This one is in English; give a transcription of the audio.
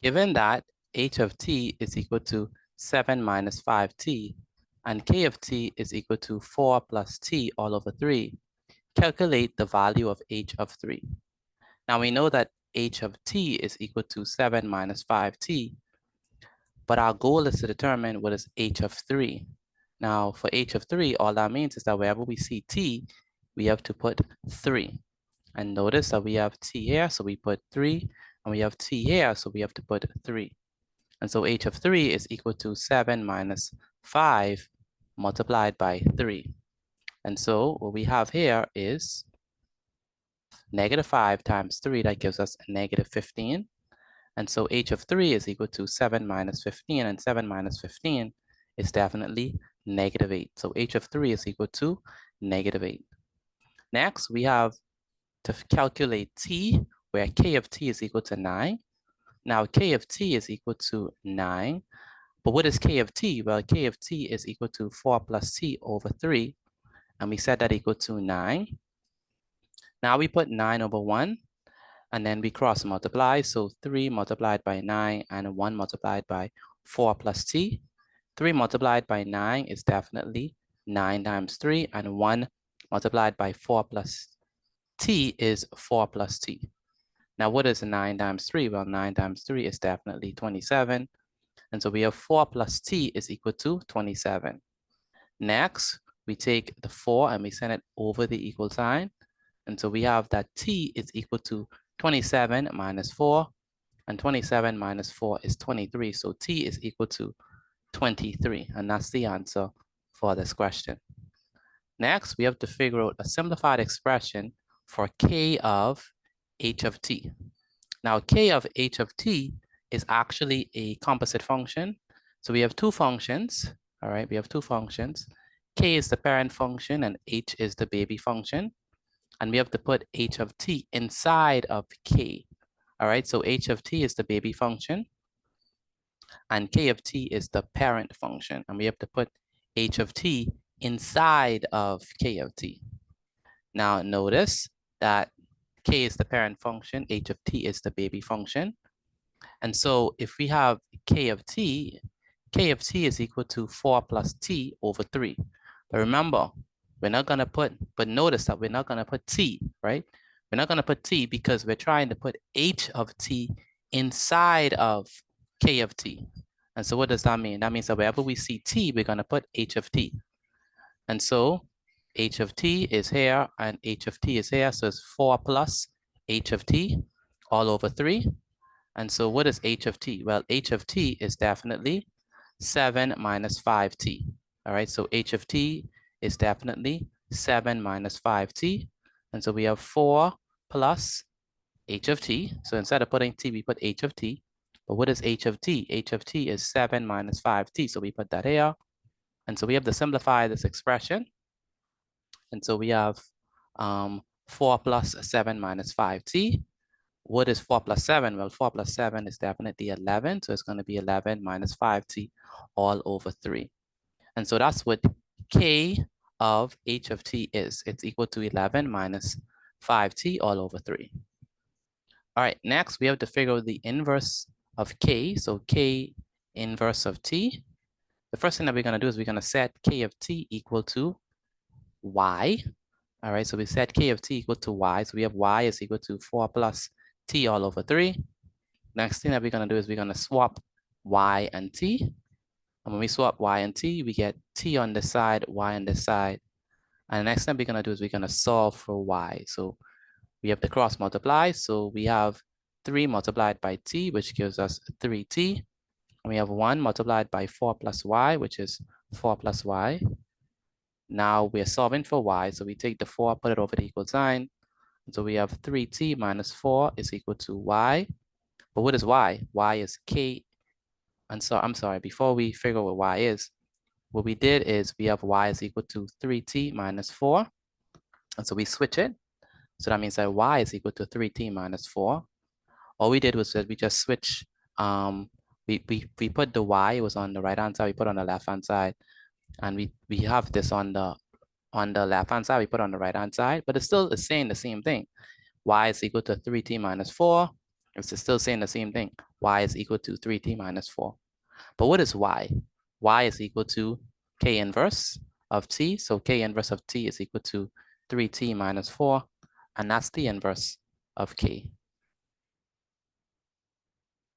Given that h of t is equal to 7 minus 5t and k of t is equal to 4 plus t all over 3, calculate the value of h of 3. Now we know that h of t is equal to 7 minus 5t, but our goal is to determine what is h of 3. Now for h of 3, all that means is that wherever we see t, we have to put 3. And notice that we have t here, so we put 3, and we have t here, so we have to put 3. And so h of 3 is equal to 7 minus 5 multiplied by 3. And so what we have here is negative 5 times 3, that gives us negative 15. And so h of 3 is equal to 7 minus 15, and 7 minus 15 is definitely negative 8. So h of 3 is equal to negative 8. Next, we have to calculate t, where k of t is equal to 9. Now, k of t is equal to 9. But what is k of t? Well, k of t is equal to 4 plus t over 3. And we set that equal to 9. Now we put 9 over 1. And then we cross multiply. So 3 multiplied by 9 and 1 multiplied by 4 plus t. 3 multiplied by 9 is definitely 9 times 3. And 1 multiplied by 4 plus t is 4 plus t. Now, what is 9 times 3? Well, 9 times 3 is definitely 27. And so we have 4 plus t is equal to 27. Next, we take the 4 and we send it over the equal sign. And so we have that t is equal to 27 minus 4. And 27 minus 4 is 23. So t is equal to 23. And that's the answer for this question. Next, we have to figure out a simplified expression for k of h of t. Now, k of h of t is actually a composite function. So we have two functions, all right? We have two functions. K is the parent function and h is the baby function. And we have to put h of t inside of k, all right? So h of t is the baby function and k of t is the parent function. And we have to put h of t inside of k of t. Now notice that k is the parent function, h of t is the baby function. And so if we have k of t is equal to 4 plus t over 3. But remember, we're not going to put, but notice that we're not going to put t, right? We're not going to put t because we're trying to put h of t inside of k of t. And so what does that mean? That means that wherever we see t, we're going to put h of t. And so h of t is here and h of t is here. So it's 4 plus h of t all over 3. And so what is h of t? Well, h of t is definitely 7 minus 5t. All right, so h of t is definitely 7 minus 5t. And so we have 4 plus h of t. So instead of putting t, we put h of t. But what is h of t? H of t is 7 minus 5t. So we put that here. And so we have to simplify this expression. And so we have 4 plus 7 minus 5t. What is 4 plus 7? Well, 4 plus 7 is definitely 11. So it's going to be 11 minus 5t all over 3. And so that's what k of h of t is. It's equal to 11 minus 5t all over 3. All right, next we have to figure out the inverse of k. So k inverse of t. The first thing that we're going to do is we're going to set k of t equal to y. All right, so we set k of t equal to y. So we have y is equal to 4 plus t all over 3. Next thing that we're going to do is we're going to swap y and t. And when we swap y and t, we get t on this side, y on this side. And the next thing we're going to do is we're going to solve for y. So we have to cross multiply. So we have 3 multiplied by t, which gives us 3t. And we have 1 multiplied by 4 plus y, which is 4 plus y. Now we're solving for y. So we take the 4, put it over the equal sign. So we have 3t minus 4 is equal to y. But what is y? Y is k. And so I'm sorry, before we figure out what y is, what we did is we have y is equal to 3t minus 4. And so we switch it. So that means that y is equal to 3t minus 4. All we did was that we just switch. We put the y, it was on the right-hand side, we put on the left-hand side. And we have this on the left-hand side, we put on the right-hand side, but it's still saying the same thing. Y is equal to 3t minus 4. It's still saying the same thing. y is equal to 3t minus 4. But what is y? Y is equal to k inverse of t. So k inverse of t is equal to 3t minus 4. And that's the inverse of k.